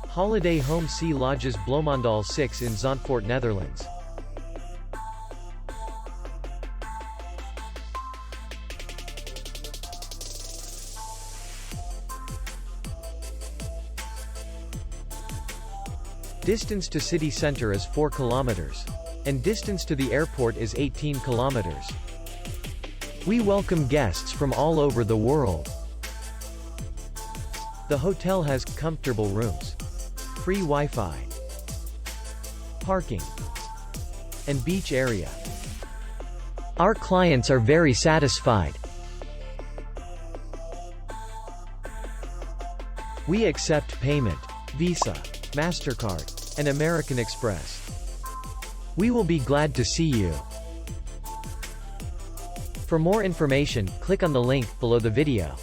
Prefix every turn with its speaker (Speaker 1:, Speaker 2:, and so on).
Speaker 1: Holiday home Sea Lodges Bloemendaal 6 in Zandvoort, Netherlands. Distance to city center is 4 kilometers. And distance to the airport is 18 kilometers. We welcome guests from all over the world. The hotel has comfortable rooms, free Wi-Fi, parking, and beach area. Our clients are very satisfied. We accept payment, Visa, MasterCard, and American Express. We will be glad to see you. For more information, click on the link below the video.